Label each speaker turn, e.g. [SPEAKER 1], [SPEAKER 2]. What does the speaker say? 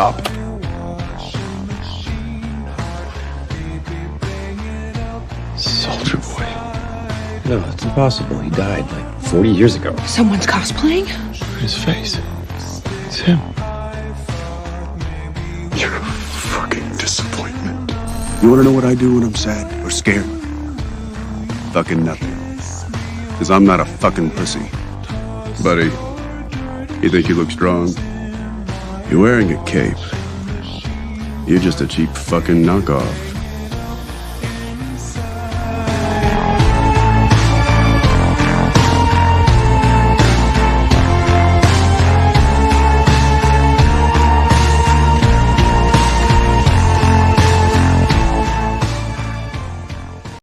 [SPEAKER 1] Stop. Soldier Boy.
[SPEAKER 2] No, it's impossible. He died like 40 years ago.
[SPEAKER 3] Someone's cosplaying?
[SPEAKER 1] His face. It's him. You're a fucking disappointment.
[SPEAKER 4] You wanna know what I do when I'm sad or scared? Fucking nothing. Cause I'm not a fucking pussy. Buddy, you think you look strong? You're wearing a cape. You're just a cheap fucking knockoff.